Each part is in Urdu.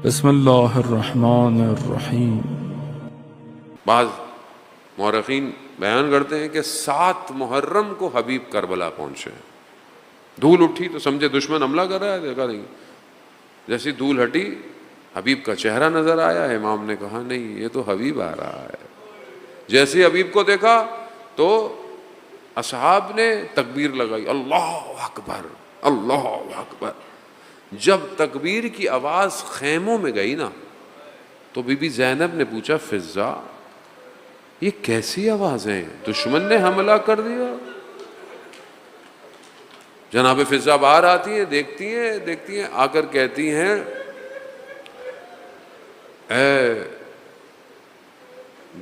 بسم اللہ الرحمن الرحیم۔ بعض مورخین بیان کرتے ہیں کہ 7 محرم کو حبیب کربلا پہنچے۔ دھول اٹھی تو سمجھے دشمن حملہ کر رہا ہے، دیکھا نہیں، جیسی دھول ہٹی حبیب کا چہرہ نظر آیا، امام نے کہا نہیں یہ تو حبیب آ رہا ہے۔ جیسے حبیب کو دیکھا تو اصحاب نے تکبیر لگائی، اللہ اکبر اللہ اکبر۔ جب تکبیر کی آواز خیموں میں گئی نا تو بی بی زینب نے پوچھا فضا یہ کیسی آوازیں، دشمن نے حملہ کر دیا؟ جناب فضا باہر آتی ہیں، دیکھتی ہیں آ کر کہتی ہیں اے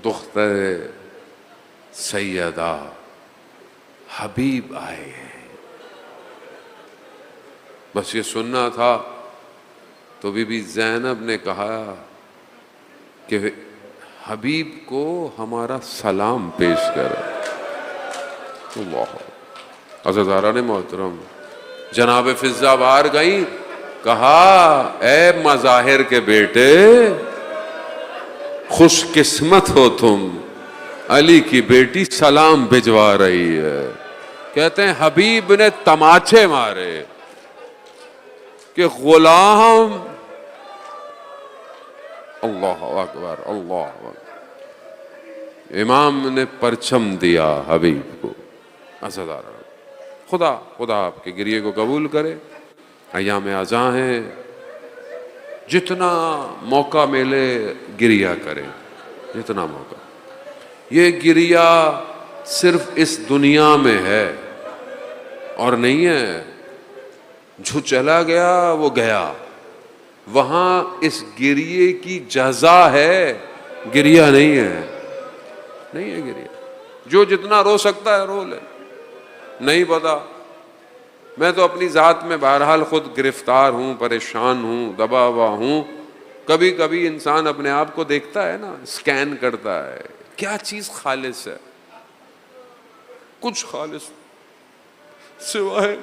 دختر سیدہ حبیب آئے ہیں۔ بس یہ سننا تھا تو بی بی زینب نے کہا کہ حبیب کو ہمارا سلام پیش کر۔ اللہ عزیزاران محترم، جناب فضا باہر گئیں، کہا اے مظاہر کے بیٹے خوش قسمت ہو تم، علی کی بیٹی سلام بھجوا رہی ہے۔ کہتے ہیں حبیب نے تماچے مارے کہ غلام، اللہ اکبر اللہ اکبر، امام نے پرچم دیا حبیب کو۔ خدا آپ کے گریے کو قبول کرے۔ ایام ازاں ہیں، جتنا موقع ملے گریا کرے، جتنا موقع۔ یہ گریا صرف اس دنیا میں ہے اور نہیں ہے، جو چلا گیا وہ گیا، وہاں اس گریے کی جزا ہے، گریا نہیں ہے، نہیں ہے گریا۔ جو جتنا رو سکتا ہے رو لے، نہیں پتا۔ میں تو اپنی ذات میں بہرحال خود گرفتار ہوں، پریشان ہوں، دبا ہوا ہوں۔ کبھی کبھی انسان اپنے آپ کو دیکھتا ہے نا، سکین کرتا ہے، کیا چیز خالص ہے؟ کچھ خالص سوائے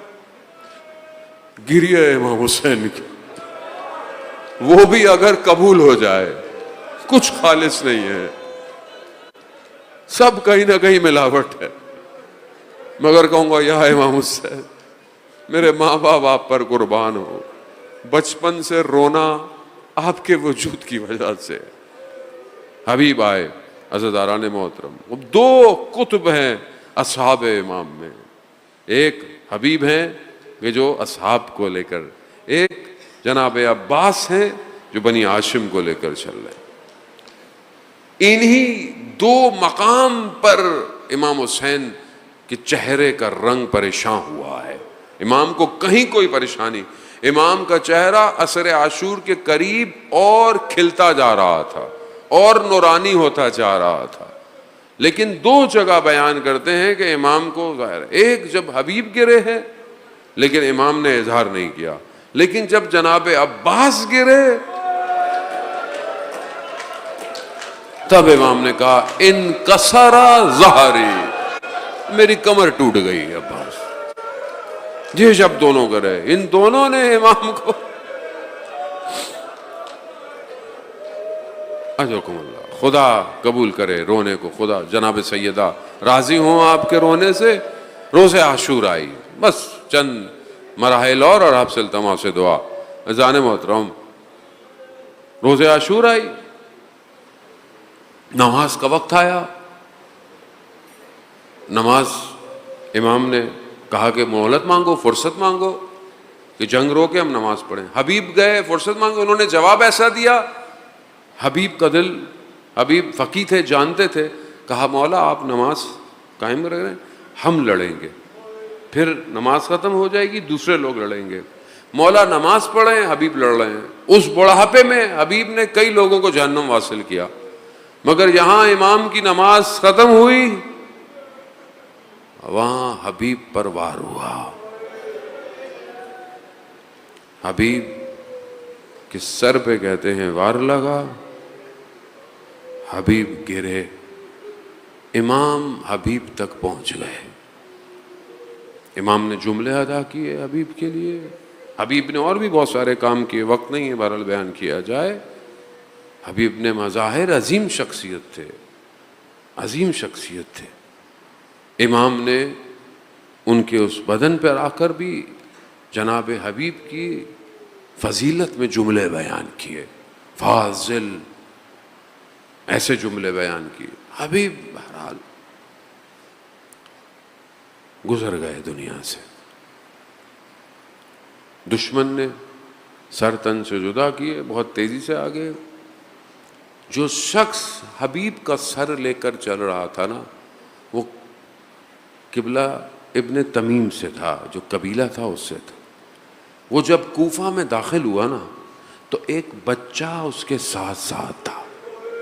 گریہ امام حسین کی، وہ بھی اگر قبول ہو جائے کچھ خالص نہیں ہے، سب کہیں نہ کہیں ملاوٹ ہے۔ مگر کہوں گا یا امام حسین میرے ماں باپ آپ پر قربان ہو، بچپن سے رونا آپ کے وجود کی وجہ سے۔ حبیب آئے۔ عزیزاران محترم، 2 قطب ہیں اصحاب امام میں، ایک حبیب ہیں کہ جو اصحاب کو لے کر، ایک جناب عباس ہیں جو بنی ہاشم کو لے کر چل رہے ہیں۔ انہی 2 مقام پر امام حسین کے چہرے کا رنگ پریشان ہوا ہے۔ امام کو کہیں کوئی پریشانی، امام کا چہرہ عصر عاشور کے قریب اور کھلتا جا رہا تھا اور نورانی ہوتا جا رہا تھا۔ لیکن 2 جگہ بیان کرتے ہیں کہ امام کو ظاہر ہے، ایک جب حبیب گرے ہیں لیکن امام نے اظہار نہیں کیا، لیکن جب جناب عباس گرے تب امام نے کہا انکسر ظہری، میری کمر ٹوٹ گئی۔ عباس یہ جب دونوں کرے، ان دونوں نے امام کو، اجرکم اللہ، خدا قبول کرے رونے کو، خدا جناب سیدہ راضی ہوں آپ کے رونے سے۔ روز عاشور آئی، بس چند مراحل اور آپ سے التماس سے دعا۔ اذان محترم، روز عاشور آئی، نماز کا وقت آیا، نماز امام نے کہا کہ مہلت مانگو، فرصت مانگو کہ جنگ رو کے ہم نماز پڑھیں۔ حبیب گئے فرصت مانگو، انہوں نے جواب ایسا دیا، حبیب کا دل، حبیب فقیہ تھے، جانتے تھے، کہا مولا آپ نماز قائم رکھ رہے ہیں، ہم لڑیں گے، پھر نماز ختم ہو جائے گی، دوسرے لوگ لڑیں گے۔ مولا نماز پڑھیں، حبیب لڑ رہے ہیں۔ اس بڑھاپے میں حبیب نے کئی لوگوں کو جہنم واصل کیا، مگر یہاں امام کی نماز ختم ہوئی، وہاں حبیب پر وار ہوا۔ حبیب کے سر پہ کہتے ہیں وار لگا، حبیب گرے، امام حبیب تک پہنچ گئے۔ امام نے جملے ادا کیے حبیب کے لیے، حبیب نے اور بھی بہت سارے کام کیے، وقت نہیں ہے بہرحال بیان کیا جائے. حبیب نے مظاہر عظیم شخصیت تھے، عظیم شخصیت تھے. امام نے ان کے اس بدن پر آ کر بھی جناب حبیب کی فضیلت میں جملے بیان کیے، فاضل، ایسے جملے بیان کیے. حبیب بہرحال گزر گئے دنیا سے. دشمن نے سر تن سے جدا کیے، بہت تیزی سے آگے. جو شخص حبیب کا سر لے کر چل رہا تھا نا، وہ قبلہ ابن تمیم سے تھا، جو قبیلہ تھا اس سے تھا. وہ جب کوفہ میں داخل ہوا نا تو ایک بچہ اس کے ساتھ ساتھ تھا،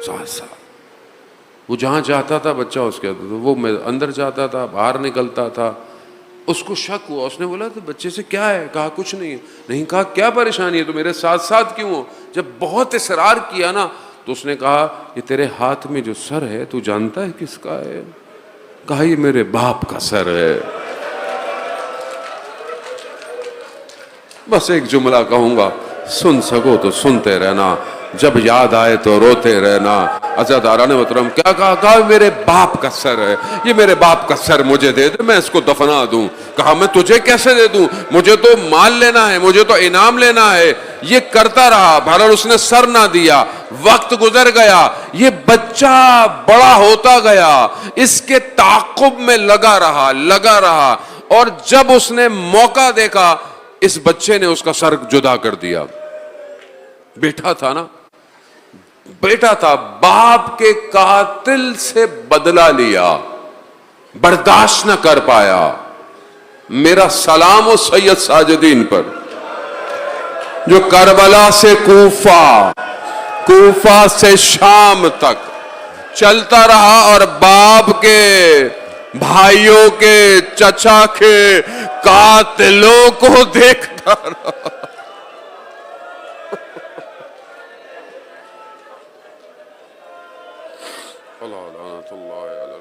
ساتھ ساتھ. وہ جہاں جاتا تھا بچہ اس کے، وہ اندر جاتا تھا باہر نکلتا تھا. اس کو شک ہوا، اس نے بولا تو بچے سے کیا ہے؟ کہا کچھ نہیں ہے. نہیں، کہا کیا پریشانی ہے؟ تو میرے ساتھ ساتھ کیوں ہو؟ جب بہت اصرار کیا نا تو اس نے کہا یہ تیرے ہاتھ میں جو سر ہے تو جانتا ہے کس کا ہے؟ کہا یہ میرے باپ کا سر ہے. بس ایک جملہ کہوں گا، سن سکو تو سنتے رہنا، جب یاد آئے تو روتے رہنا. عزیزداران محترم، کیا کہا؟ کہا میرے باپ کا سر ہے، یہ میرے باپ کا سر مجھے دے دے، میں اس کو دفنا دوں. کہا میں تجھے کیسے دے دوں؟ مجھے تو مال لینا ہے، مجھے تو انعام لینا ہے. یہ کرتا رہا، بہرحال اس نے سر نہ دیا. وقت گزر گیا، یہ بچہ بڑا ہوتا گیا، اس کے تعاقب میں لگا رہا. اور جب اس نے موقع دیکھا، اس بچے نے اس کا سر جدا کر دیا. بیٹا تھا نا، بیٹا تھا، باپ کے قاتل سے بدلہ لیا، برداشت نہ کر پایا. میرا سلام ہو سید ساجدین پر جو کربلا سے کوفہ، کوفہ سے شام تک چلتا رہا اور باپ کے، بھائیوں کے، چچا کے قاتلوں کو دیکھتا رہا. اللہ لعنت اللہ علیہ.